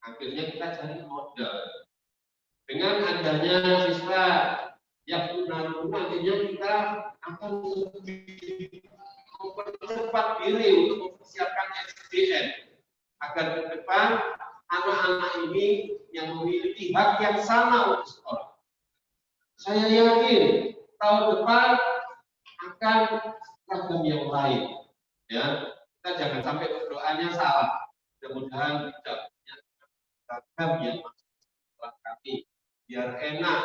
Akhirnya kita cari modal. Dengan adanya siswa yang tunarungu, nantinya kita akan mempercepat diri untuk mempersiapkan SDM agar ke depan anak-anak ini yang memiliki hak yang sama untuk sekolah. Saya yakin tahun depan akan seragam yang lain. Ya, kita jangan sampai berdoanya salah. Mudah-mudahan tidak punya seragam yang masuk sekolah kami, biar enak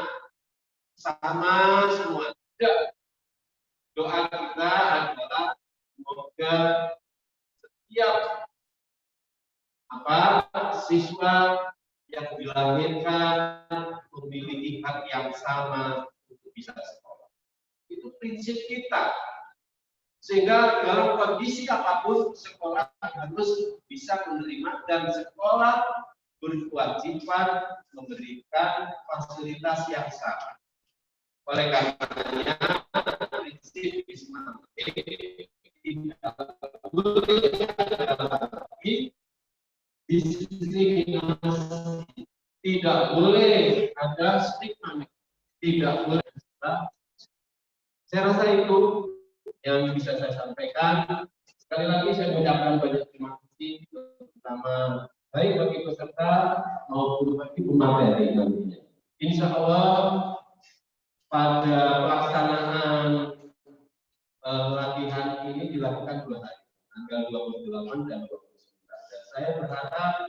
sama semua. Tidak. Doa kita adalah semoga setiap siswa yang dilahirkan memiliki hak yang sama untuk bisa sekolah. Itu prinsip kita. Sehingga dalam kondisi apapun sekolah harus bisa menerima dan sekolah berkewajiban memberikan fasilitas yang sama. Oleh karenanya prinsip Islam tidak boleh diskriminasi, tidak boleh ada stigma, tidak boleh. Saya rasa itu yang bisa saya sampaikan. Sekali lagi saya mengucapkan banyak terima kasih, terutama baik bagi peserta maupun bagi pemateri nantinya. Insya Allah pada pelaksanaan latihan ini dilakukan 2 hari, tanggal 28 dan 29. Dan saya berharap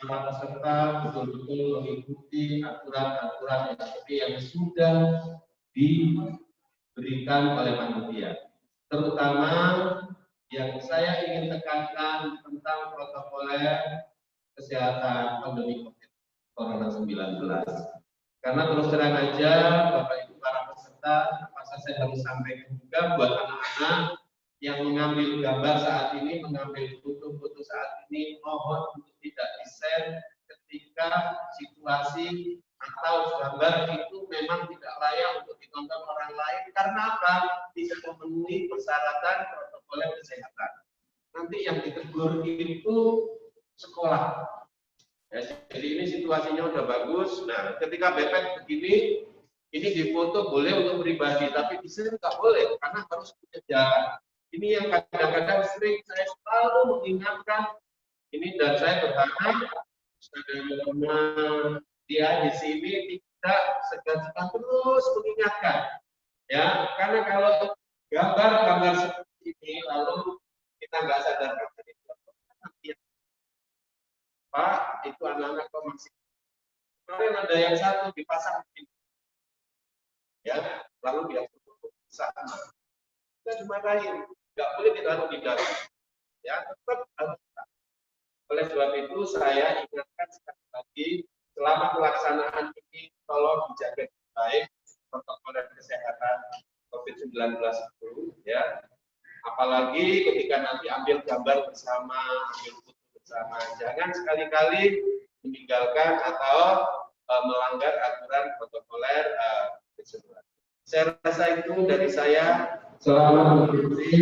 para peserta betul-betul mengikuti aturan-aturan SOP yang sudah diberikan oleh panitia. Terutama yang saya ingin tekankan tentang protokoler kesehatan pandemi COVID-19. Karena terus terang aja, Bapak Ibu para peserta, masa saya harus sampaikan juga buat anak-anak yang mengambil gambar saat ini, mengambil foto-foto saat ini, mohon untuk tidak di-share ketika situasi atau gambar itu memang tidak layak untuk ditonton orang lain. Karena apa? Tidak memenuhi persyaratan protokol kesehatan. Nanti yang ditegur itu sekolah. Ya, jadi ini situasinya udah bagus. Nah, ketika BPET begini, ini difoto boleh untuk pribadi, tapi di sini nggak boleh karena harus punya jarak. Ini yang kadang-kadang sering saya selalu mengingatkan ini, dan saya berharap saudara dia di sini tidak segan-segan terus mengingatkan. Ya, karena kalau gambar-gambar seperti ini lalu kita nggak sadarkan Pak, itu anak-anak kok masih. Kemarin ada yang satu dipasang di ya, lalu dia sama. Kita dimarahin, nggak boleh ditaruh di dalam. Ya, tetap harus. Oleh sebab itu saya ingatkan sekali lagi, selama pelaksanaan ini tolong dijaga baik protokol kesehatan COVID-19 itu, ya. Apalagi ketika nanti ambil gambar bersama, ambil foto bersama, jangan sekali-kali meninggalkan atau melanggar aturan protokoler tersebut. Saya rasa itu dari saya. Selamat mengikuti,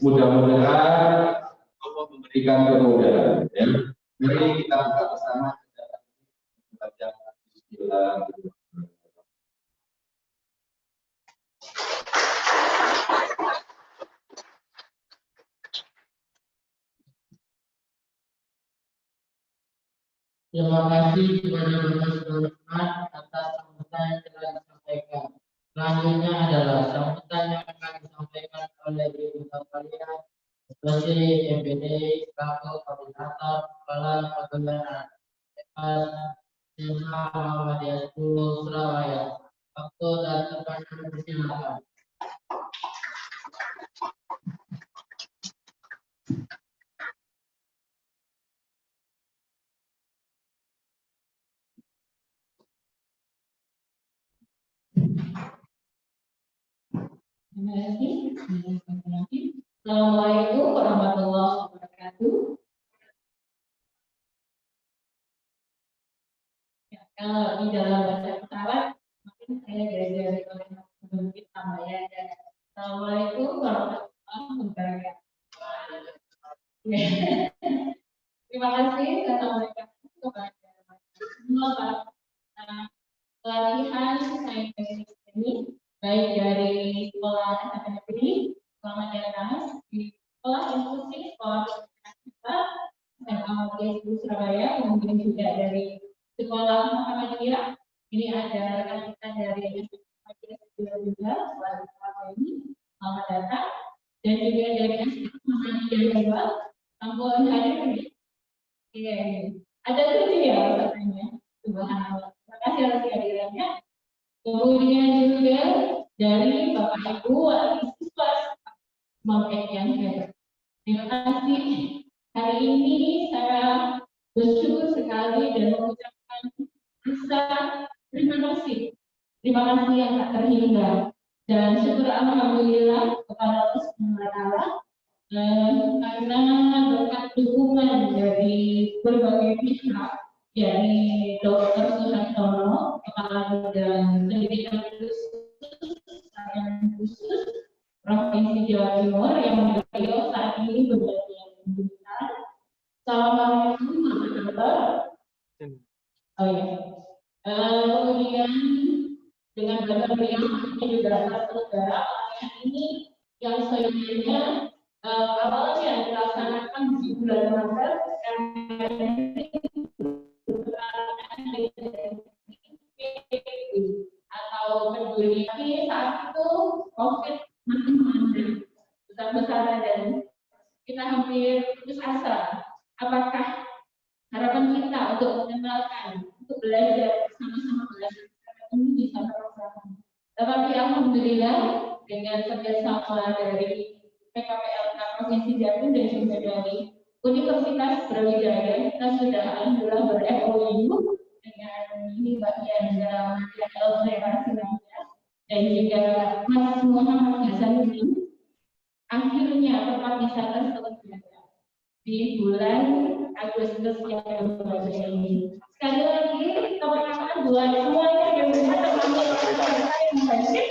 mudah-mudahan Allah memberikan kemudahan. Ya. Mari kita buka bersama baca Bismillah. Terima kasih kepada Bapak Sulaiman atas sambutan yang telah disampaikan. Selanjutnya adalah sambutan yang akan disampaikan oleh Ibu Natalia, sebagai MPD selaku koordinator kepala perkembangan SMA Muhammadiyah 10 Surabaya. Waktu dan tempat dipersilakan. Terima kasih. Assalamualaikum warahmatullahi wabarakatuh. Ya, kalau di dalam bahasa pesawat, mungkin saya dari sedikit tambahan. Assalamualaikum warahmatullahi wabarakatuh. Ya. Terima kasih. Assalamualaikum kepada semua pelatihan sains ini, baik dari sekolah SMA negeri, selamat datang di sekolah inklusif sekolah kita SMA Negeri Surabaya, kemudian juga dari sekolah Muhammadiyah. Ini ada rekan kita dari Muhammadiyah juga, sekolah ini, selamat datang. Dan juga dari SMA Muhammadiyah juga, sampun hadir ini. Iya, ada 7 ya katanya. Subhanallah. Terima kasih atas kehadirannya. Kemudian juga dari Bapak Ibu wali siswa Mampek yang hebat. Terima kasih. Hari ini saya bersyukur sekali dan mengucapkan terima kasih. Terima kasih yang tak terhingga. Dan syukur alhamdulillah kepada Allah Subhanahu wa Ta'ala karena berkat dukungan dari berbagai pihak, yakni Dr. Suhartono, Kepala Bidang Pendidikan Khusus Provinsi Jawa Timur, yang beliau saat ini berada di Blitar. Assalamualaikum warahmatullahi wabarakatuh. Oh ya. Kemudian dengan bapak beliau juga para saudara ini yang sebenarnya awalnya dilaksanakan di bulan Maret atau peduli, tapi saat itu COVID masih melanda besar-besaran dan kita hampir putus asa. Apakah harapan kita untuk mengenalkan, untuk belajar bersama-sama belajar ini bisa terlaksana? Tetapi alhamdulillah dengan kerjasama dari PKPLK Provinsi Jatim dan juga dari Universitas Brawijaya, kita sudah alhamdulillah ber-MOU dengan ini bagian dalam LCRC dan juga Mas Muhammad Hasanuddin. Akhirnya tempat wisata terselenggara di bulan Agustus yang baru ini. Sekali lagi tepuk tangan buat semuanya yang berada termasuk yang hadir.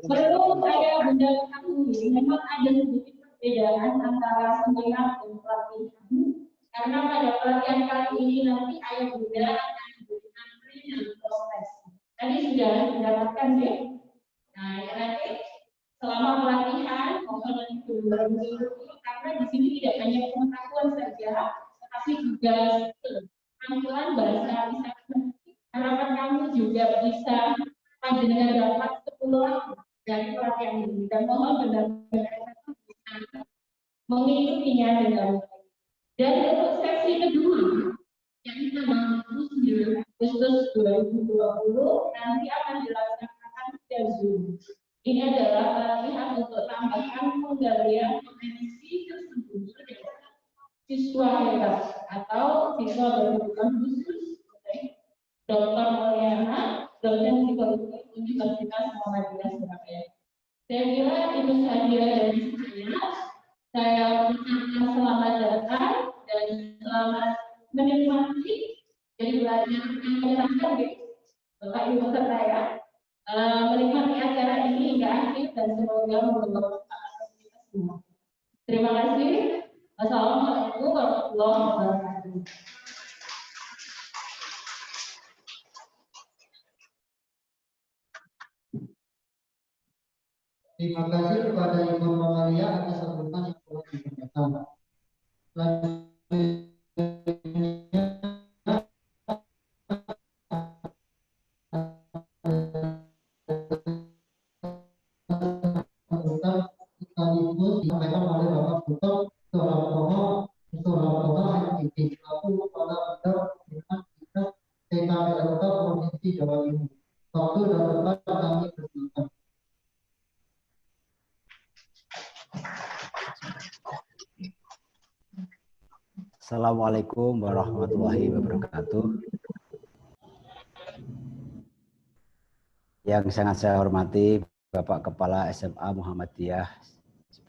Perlu saya ketahui, memang ada sedikit perbedaan antara seminar dan pelatihan, karena pada pelatihan kali ini nanti ayah bunda akan diberikan training proses. Tadi sudah mendapatkan ya. Nah, ya nanti selama pelatihan mohon dulu karena di sini tidak hanya pengetahuan saja, tetapi juga tampilan bahasa bisa. Harapan kami juga bisa panjenengan dapat 10 dari pelatihan ini dan mohon benar-benar bisa mengikutinya dengan baik. Dan untuk sesi kedua yang tanggal 29 Agustus 2020 nanti akan dilaksanakan via Zoom. Ini adalah pelatihan untuk tambahan penggalian potensi tersebut siswa hebat atau siswa berkebutuhan khusus Dr. Mulyana, dosen psikologi Universitas Muhammadiyah Surabaya. Saya kira itu saja dari saya. Saya mengucapkan selamat datang dan selamat menikmati jadi belajar yang menyenangkan di Bapak Ibu serta ya. Menikmati acara ini hingga akhir dan semoga membawa manfaat kita semua. Terima kasih. Wassalamualaikum warahmatullahi wabarakatuh. Terima kasih kepada Ibu Mamalia atas sambutan yang telah diberikan. Sekaligus disampaikan oleh Bapak Dr. Suhartono MPD selaku Kepala Bidang Pendidikan PKPLK Provinsi Jawa Timur. Waktu dan tempat kami persilakan. Assalamualaikum warahmatullahi wabarakatuh. Yang sangat saya hormati Bapak Kepala SMA Muhammadiyah 10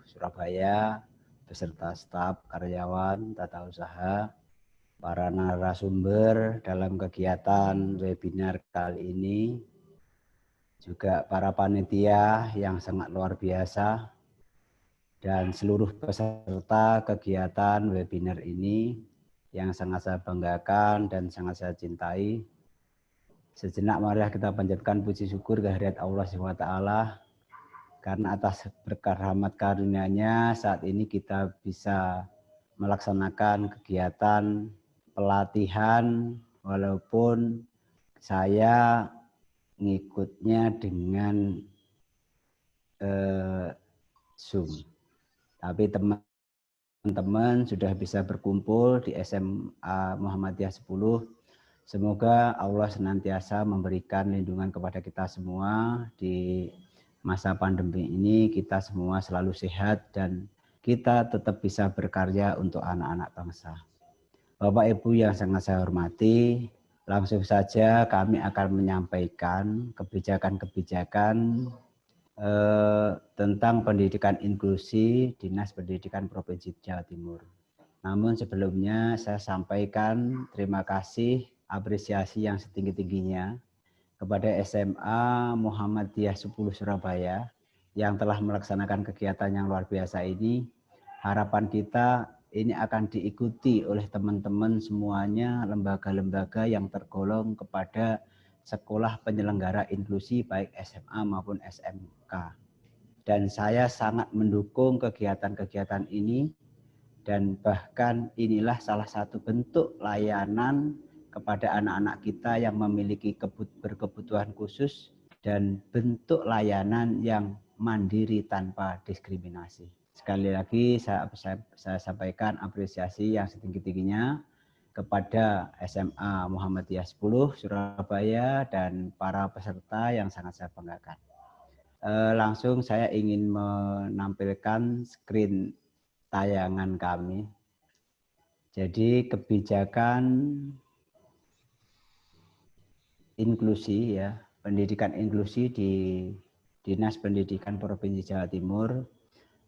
Surabaya, beserta staf, karyawan, tata usaha, para narasumber dalam kegiatan webinar kali ini, juga para panitia yang sangat luar biasa, dan seluruh peserta kegiatan webinar ini yang sangat saya banggakan dan sangat saya cintai. Sejenak marilah kita panjatkan puji syukur kehadirat Allah SWT, karena atas berkah rahmat karunia-Nya saat ini kita bisa melaksanakan kegiatan pelatihan, walaupun saya ngikutnya dengan Zoom. Tapi teman-teman sudah bisa berkumpul di SMA Muhammadiyah 10. Semoga Allah senantiasa memberikan lindungan kepada kita semua di masa pandemi ini. Kita semua selalu sehat dan kita tetap bisa berkarya untuk anak-anak bangsa. Bapak Ibu yang sangat saya hormati, langsung saja kami akan menyampaikan kebijakan-kebijakan tentang pendidikan inklusi Dinas Pendidikan Provinsi Jawa Timur. Namun sebelumnya saya sampaikan terima kasih, apresiasi yang setinggi-tingginya kepada SMA Muhammadiyah 10 Surabaya yang telah melaksanakan kegiatan yang luar biasa ini. Harapan kita ini akan diikuti oleh teman-teman semuanya, lembaga-lembaga yang tergolong kepada sekolah penyelenggara inklusi baik SMA maupun SMK. Dan saya sangat mendukung kegiatan-kegiatan ini, dan bahkan inilah salah satu bentuk layanan kepada anak-anak kita yang memiliki berkebutuhan khusus dan bentuk layanan yang mandiri tanpa diskriminasi. Sekali lagi saya sampaikan apresiasi yang setinggi-tingginya kepada SMA Muhammadiyah 10 Surabaya dan para peserta yang sangat saya banggakan. Langsung saya ingin menampilkan screen tayangan kami. Jadi kebijakan inklusi ya, pendidikan inklusi di Dinas Pendidikan Provinsi Jawa Timur.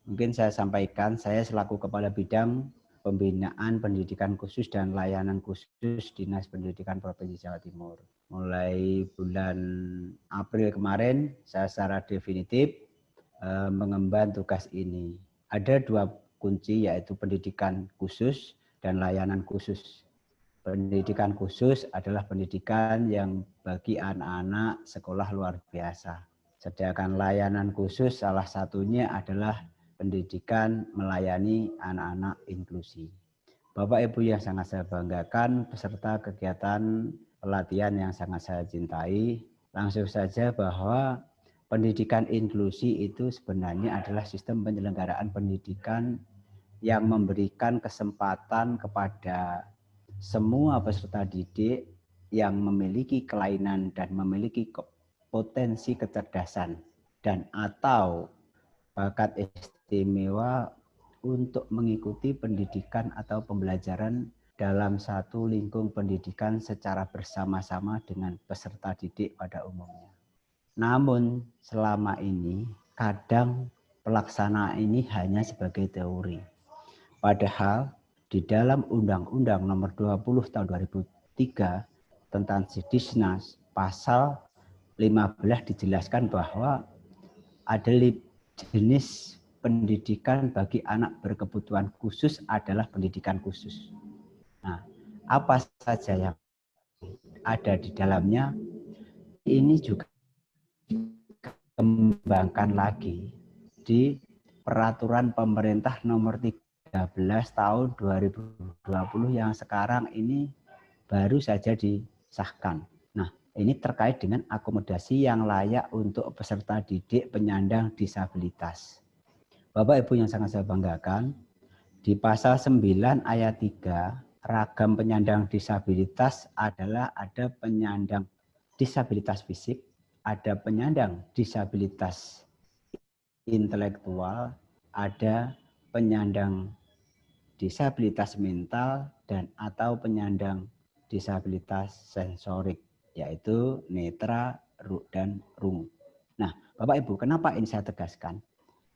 Mungkin saya sampaikan, saya selaku Kepala Bidang Pembinaan Pendidikan Khusus dan Layanan Khusus Dinas Pendidikan Provinsi Jawa Timur. Mulai bulan April kemarin, saya secara definitif mengemban tugas ini. Ada dua kunci, yaitu pendidikan khusus dan layanan khusus. Pendidikan khusus adalah pendidikan yang bagi anak-anak sekolah luar biasa. Sedangkan layanan khusus salah satunya adalah pendidikan melayani anak-anak inklusi. Bapak Ibu yang sangat saya banggakan, peserta kegiatan pelatihan yang sangat saya cintai, langsung saja bahwa pendidikan inklusi itu sebenarnya adalah sistem penyelenggaraan pendidikan yang memberikan kesempatan kepada semua peserta didik yang memiliki kelainan dan memiliki potensi kecerdasan dan atau bakat istimewa untuk mengikuti pendidikan atau pembelajaran dalam satu lingkung pendidikan secara bersama-sama dengan peserta didik pada umumnya. Namun selama ini kadang pelaksanaan ini hanya sebagai teori. Padahal di dalam Undang-Undang Nomor 20 Tahun 2003 tentang Sidisnas pasal 15 dijelaskan bahwa ada jenis pendidikan bagi anak berkebutuhan khusus adalah pendidikan khusus. Nah, apa saja yang ada di dalamnya ini juga dikembangkan lagi di Peraturan Pemerintah Nomor 13 Tahun 2020 yang sekarang ini baru saja disahkan. Nah, ini terkait dengan akomodasi yang layak untuk peserta didik penyandang disabilitas. Bapak Ibu yang sangat saya banggakan, di pasal 9 ayat 3, ragam penyandang disabilitas adalah ada penyandang disabilitas fisik, ada penyandang disabilitas intelektual, ada penyandang disabilitas mental, dan atau penyandang disabilitas sensorik, yaitu netra dan rungu. Nah, Bapak Ibu, kenapa ini saya tegaskan?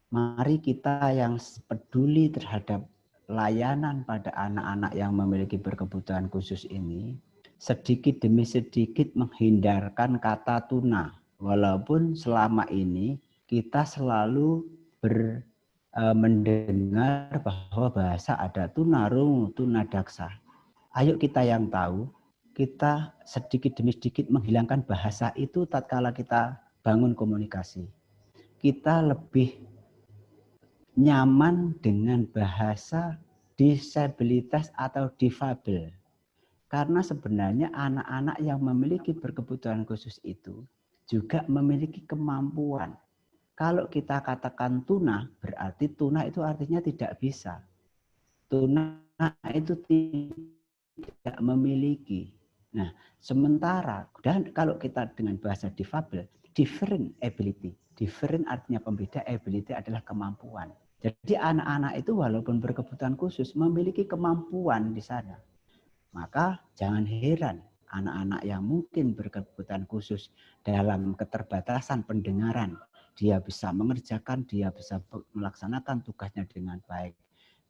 Mari kita yang peduli terhadap layanan pada anak-anak yang memiliki berkebutuhan khusus ini, sedikit demi sedikit menghindarkan kata tuna. Walaupun selama ini kita selalu mendengar bahwa bahasa ada tunarungu, tunadaksa. ayo kita yang tahu, kita sedikit demi sedikit menghilangkan bahasa itu tatkala kita bangun komunikasi. Kita lebih nyaman dengan bahasa disabilitas atau difabel. Karena sebenarnya anak-anak yang memiliki berkebutuhan khusus itu juga memiliki kemampuan. Kalau kita katakan tuna, berarti tuna itu artinya tidak bisa. Tuna itu tidak memiliki. Nah, sementara dan kalau kita dengan bahasa difabel, different ability. Different artinya pembeda, ability adalah kemampuan. Jadi anak-anak itu walaupun berkebutuhan khusus memiliki kemampuan di sana. Maka jangan heran anak-anak yang mungkin berkebutuhan khusus dalam keterbatasan pendengaran, dia bisa mengerjakan, dia bisa melaksanakan tugasnya dengan baik.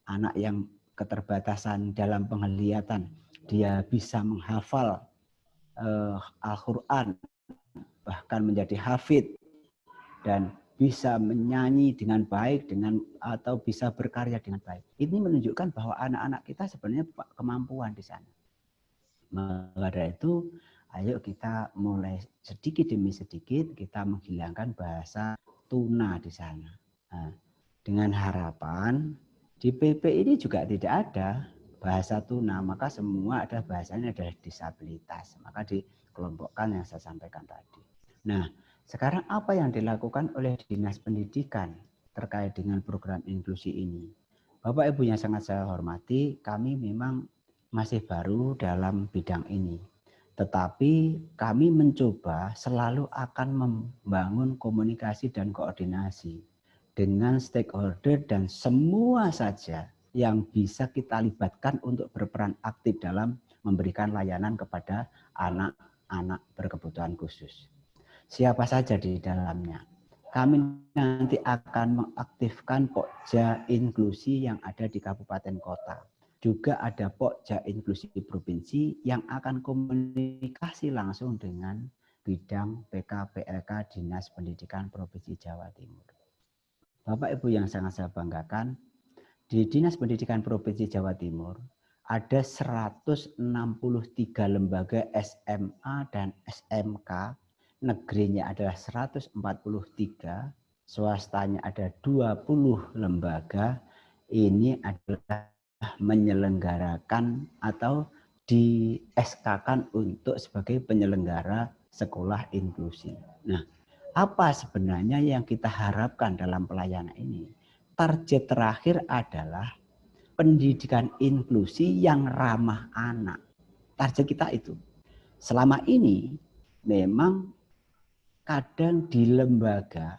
Anak yang keterbatasan dalam penglihatan, dia bisa menghafal Al-Quran, bahkan menjadi hafid, dan bisa menyanyi dengan baik atau bisa berkarya dengan baik. Ini menunjukkan bahwa anak-anak kita sebenarnya kemampuan di sana. Maka dari itu, ayo kita mulai sedikit demi sedikit kita menghilangkan bahasa tuna di sana. Nah, dengan harapan di PP ini juga tidak ada bahasa tuna, maka semua ada bahasanya adalah disabilitas. Maka dikelompokkan yang saya sampaikan tadi. Nah, sekarang apa yang dilakukan oleh Dinas Pendidikan terkait dengan program inklusi ini? Bapak Ibu yang sangat saya hormati, kami memang masih baru dalam bidang ini. Tetapi kami mencoba selalu akan membangun komunikasi dan koordinasi dengan stakeholder dan semua saja yang bisa kita libatkan untuk berperan aktif dalam memberikan layanan kepada anak-anak berkebutuhan khusus. Siapa saja di dalamnya. Kami nanti akan mengaktifkan Pokja Inklusi yang ada di kabupaten kota. Juga ada Pokja Inklusi Provinsi yang akan komunikasi langsung dengan bidang PK-PLK Dinas Pendidikan Provinsi Jawa Timur. Bapak Ibu yang sangat saya banggakan, di Dinas Pendidikan Provinsi Jawa Timur ada 163 lembaga SMA dan SMK. Negerinya adalah 143, swastanya ada 20 lembaga. Ini adalah menyelenggarakan atau di SK-kan untuk sebagai penyelenggara sekolah inklusi. Nah, apa sebenarnya yang kita harapkan dalam pelayanan ini? Target terakhir adalah pendidikan inklusi yang ramah anak. Target kita itu. Selama ini memang kadang di lembaga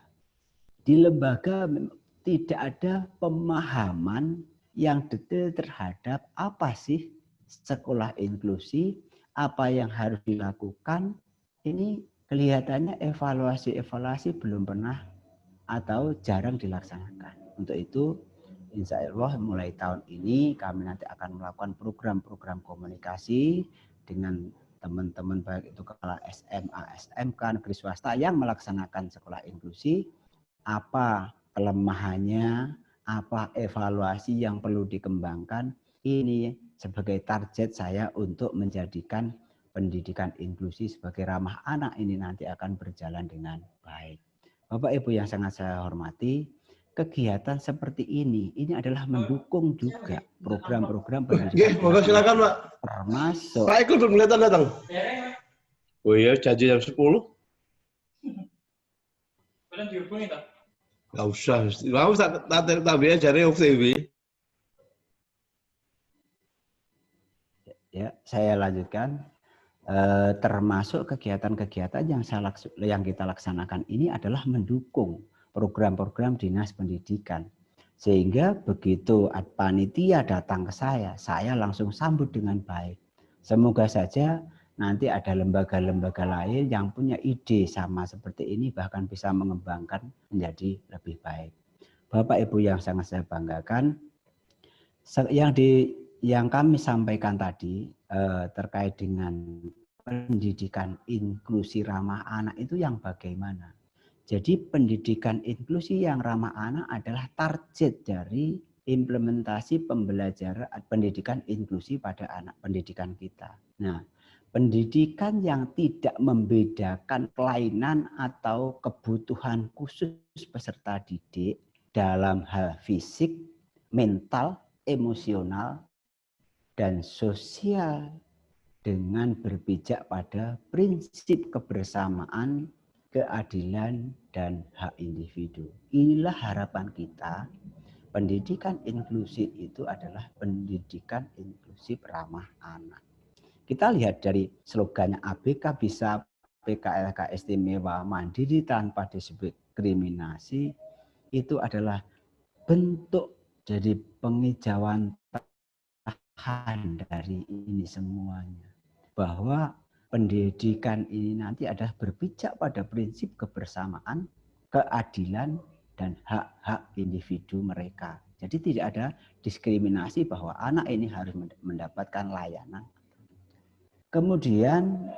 tidak ada pemahaman yang detail terhadap apa sih sekolah inklusi, apa yang harus dilakukan. Ini kelihatannya evaluasi belum pernah atau jarang dilaksanakan. Untuk itu, insya Allah mulai tahun ini kami nanti akan melakukan program-program komunikasi dengan teman-teman baik itu kepala SMA, SMK, negeri swasta yang melaksanakan sekolah inklusi, apa kelemahannya, apa evaluasi yang perlu dikembangkan. Ini sebagai target saya untuk menjadikan pendidikan inklusi sebagai ramah anak ini nanti akan berjalan dengan baik. Bapak Ibu yang sangat saya hormati, kegiatan seperti ini adalah mendukung juga program-program pendidikan. Silakan Pak. Termasuk. Pak Eko belum kelihatan datang. Oh iya, janji jam 10. Belum dihubungi tak? Gak usah. Mau tak jari OTW. Ya, saya lanjutkan. Termasuk kegiatan-kegiatan yang kita laksanakan ini adalah mendukung program-program Dinas Pendidikan. Sehingga begitu panitia datang ke saya langsung sambut dengan baik. Semoga saja nanti ada lembaga-lembaga lain yang punya ide sama seperti ini, bahkan bisa mengembangkan menjadi lebih baik. Bapak Ibu yang sangat saya banggakan, yang kami sampaikan tadi terkait dengan pendidikan inklusi ramah anak itu yang bagaimana? Jadi pendidikan inklusi yang ramah anak adalah target dari implementasi pembelajaran pendidikan inklusi pada anak pendidikan kita. Nah, pendidikan yang tidak membedakan kelainan atau kebutuhan khusus peserta didik dalam hal fisik, mental, emosional, dan sosial dengan berpijak pada prinsip kebersamaan, keadilan, dan hak individu. Inilah harapan kita. Pendidikan inklusif itu adalah pendidikan inklusif ramah anak. Kita lihat dari slogannya ABK bisa PKLK istimewa mandiri tanpa diskriminasi, itu adalah bentuk dari pengejauhan tahan dari ini semuanya. Bahwa pendidikan ini nanti adalah berpijak pada prinsip kebersamaan, keadilan, dan hak-hak individu mereka. Jadi tidak ada diskriminasi bahwa anak ini harus mendapatkan layanan. Kemudian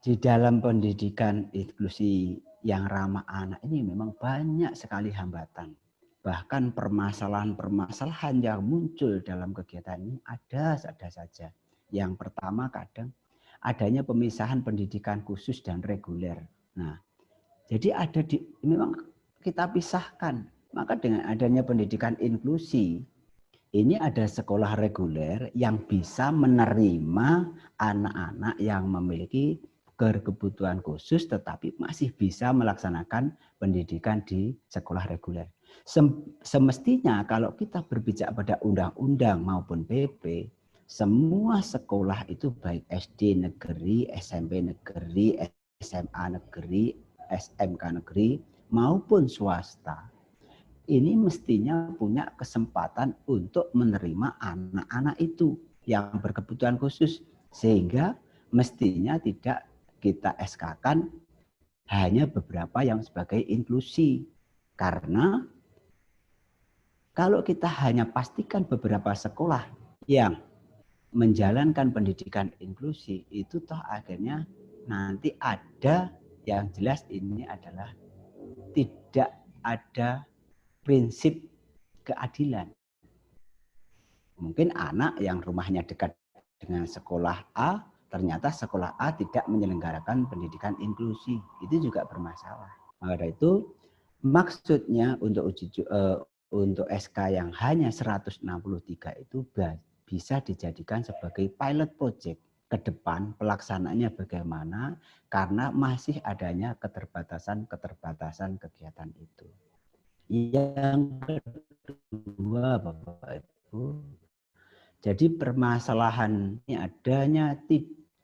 di dalam pendidikan inklusi yang ramah anak ini memang banyak sekali hambatan. Bahkan permasalahan-permasalahan yang muncul dalam kegiatan ini ada saja. Yang pertama kadang adanya pemisahan pendidikan khusus dan reguler. Nah, jadi memang kita pisahkan. Maka dengan adanya pendidikan inklusi, ini ada sekolah reguler yang bisa menerima anak-anak yang memiliki kebutuhan khusus tetapi masih bisa melaksanakan pendidikan di sekolah reguler. Semestinya kalau kita berbicara pada undang-undang maupun PP, semua sekolah itu baik SD negeri, SMP negeri, SMA negeri, SMK negeri maupun swasta, ini mestinya punya kesempatan untuk menerima anak-anak itu yang berkebutuhan khusus. Sehingga mestinya tidak kita SK-kan hanya beberapa yang sebagai inklusi. Karena kalau kita hanya pastikan beberapa sekolah yang menjalankan pendidikan inklusi, itu toh akhirnya nanti ada yang jelas ini adalah tidak ada prinsip keadilan. Mungkin anak yang rumahnya dekat dengan sekolah A, ternyata sekolah A tidak menyelenggarakan pendidikan inklusi. Itu juga bermasalah. Maka dari itu maksudnya untuk SK yang hanya 163 itu bisa dijadikan sebagai pilot project ke depan pelaksanaannya bagaimana, karena masih adanya keterbatasan kegiatan itu. Yang kedua, Bapak Ibu, jadi permasalahannya adanya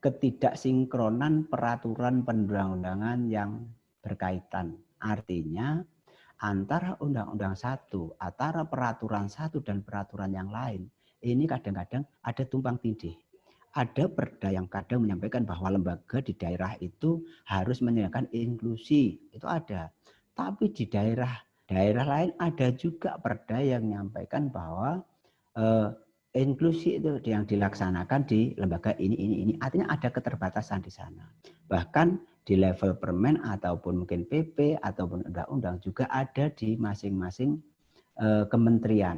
ketidaksinkronan peraturan perundang-undangan yang berkaitan. Artinya antara undang-undang satu, antara peraturan satu dan peraturan yang lain, ini kadang-kadang ada tumpang tindih. Ada perda yang kadang menyampaikan bahwa lembaga di daerah itu harus menyediakan inklusi, itu ada. Tapi di daerah lain ada juga perda yang menyampaikan bahwa inklusi itu yang dilaksanakan di lembaga ini. Artinya ada keterbatasan di sana. Bahkan di level permen ataupun mungkin PP ataupun undang-undang juga ada di masing-masing kementerian.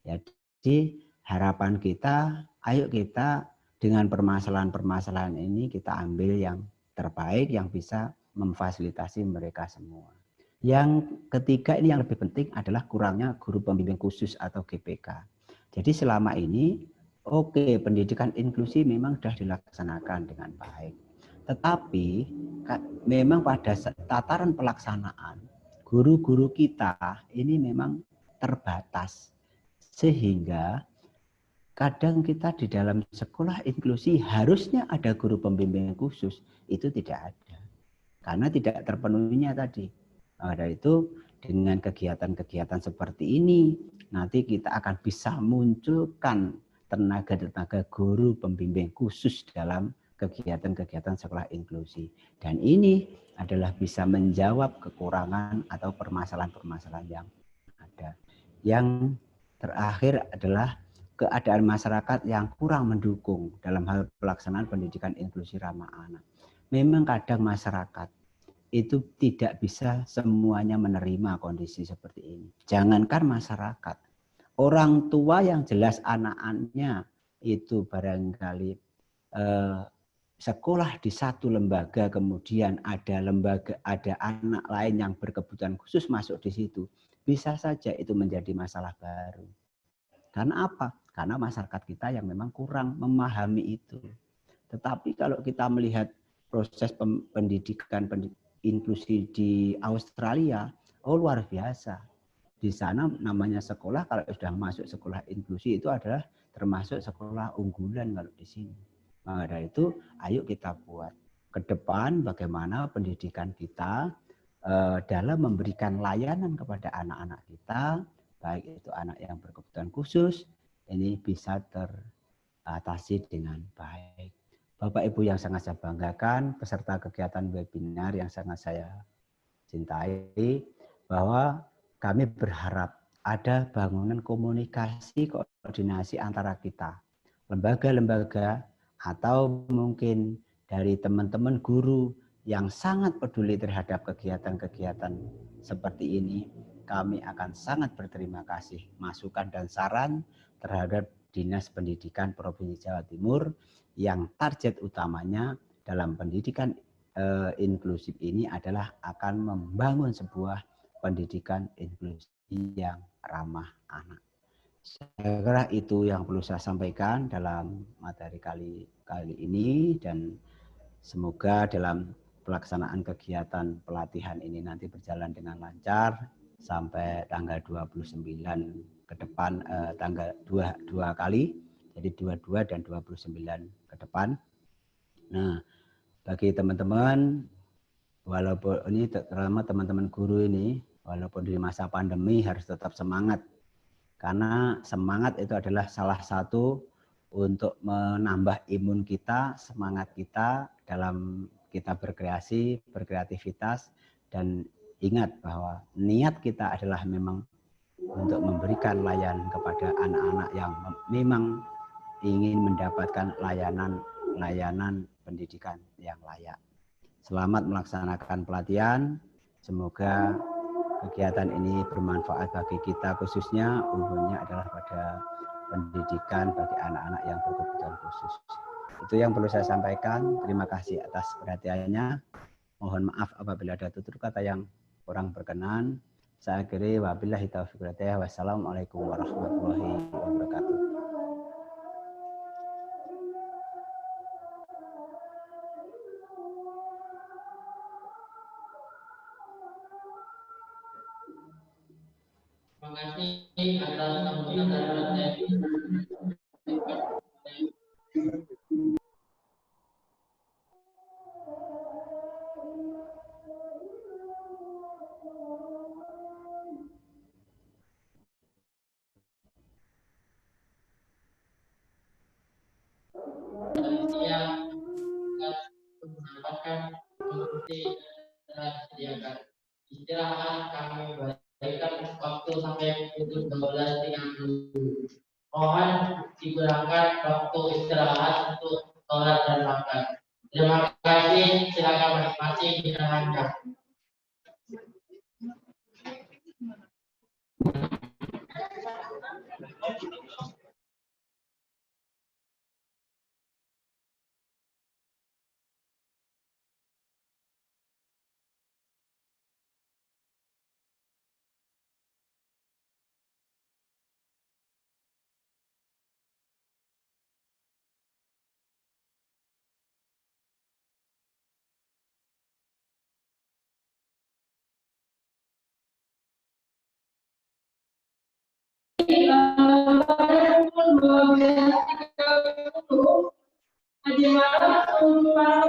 Jadi harapan kita, ayo kita dengan permasalahan-permasalahan ini kita ambil yang terbaik yang bisa memfasilitasi mereka semua. Yang ketiga ini yang lebih penting adalah kurangnya guru pembimbing khusus atau GPK. Jadi selama ini pendidikan inklusi memang sudah dilaksanakan dengan baik. Tetapi memang pada tataran pelaksanaan guru-guru kita ini memang terbatas. Sehingga kadang kita di dalam sekolah inklusi harusnya ada guru pembimbing khusus, itu tidak ada. Karena tidak terpenuhinya tadi. Dari itu dengan kegiatan-kegiatan seperti ini nanti kita akan bisa munculkan tenaga-tenaga guru pembimbing khusus dalam kegiatan-kegiatan sekolah inklusi. Dan ini adalah bisa menjawab kekurangan atau permasalahan-permasalahan yang ada. Yang terakhir adalah keadaan masyarakat yang kurang mendukung dalam hal pelaksanaan pendidikan inklusi ramah anak. Memang kadang masyarakat itu tidak bisa semuanya menerima kondisi seperti ini. Jangankan masyarakat, orang tua yang jelas anak-anaknya itu barangkali sekolah di satu lembaga, kemudian ada anak lain yang berkebutuhan khusus masuk di situ, bisa saja itu menjadi masalah baru. Karena apa? Karena masyarakat kita yang memang kurang memahami itu. Tetapi kalau kita melihat proses pendidikan inklusi di Australia, oh luar biasa. Di sana namanya sekolah, kalau sudah masuk sekolah inklusi itu adalah termasuk sekolah unggulan kalau di sini. Maka dari itu, ayo kita buat ke depan bagaimana pendidikan kita dalam memberikan layanan kepada anak-anak kita, baik itu anak yang berkebutuhan khusus, ini bisa teratasi dengan baik. Bapak Ibu yang sangat saya banggakan, peserta kegiatan webinar yang sangat saya cintai, bahwa kami berharap ada bangunan komunikasi, koordinasi antara kita, lembaga-lembaga, atau mungkin dari teman-teman guru yang sangat peduli terhadap kegiatan-kegiatan seperti ini. Kami akan sangat berterima kasih masukan dan saran terhadap Dinas Pendidikan Provinsi Jawa Timur yang target utamanya dalam pendidikan inklusif ini adalah akan membangun sebuah pendidikan inklusif yang ramah anak. Saya kira itu yang perlu saya sampaikan dalam materi kali ini, dan semoga dalam pelaksanaan kegiatan pelatihan ini nanti berjalan dengan lancar sampai tanggal 29 ke depan, tanggal 2 kali, jadi 22 dan 29 ke depan. Nah, bagi teman-teman, walaupun ini terutama teman-teman guru ini, walaupun di masa pandemi harus tetap semangat. Karena semangat itu adalah salah satu untuk menambah imun kita, semangat kita dalam kita berkreasi, berkreativitas, dan ingat bahwa niat kita adalah memang untuk memberikan layanan kepada anak-anak yang memang ingin mendapatkan layanan pendidikan yang layak. Selamat melaksanakan pelatihan, semoga kegiatan ini bermanfaat bagi kita, khususnya umumnya adalah pada pendidikan bagi anak-anak yang berkebutuhan khusus. Itu yang perlu saya sampaikan. Terima kasih atas perhatiannya. Mohon maaf apabila ada tutur kata yang kurang berkenan. Saya akhiri, wabillahi taufiq wal hidayah. Wassalamualaikum warahmatullahi wabarakatuh. Terima kasih atas sambutan dan materi. Yang menambahkan fungsi dan disediakan istirahat, kami berikan waktu sampai pukul 12.30. Mohon digunakan waktu istirahat untuk sholat dan makan. Terima kasih. Silakan masing-masing dijalankan. Di mana semua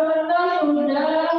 sudah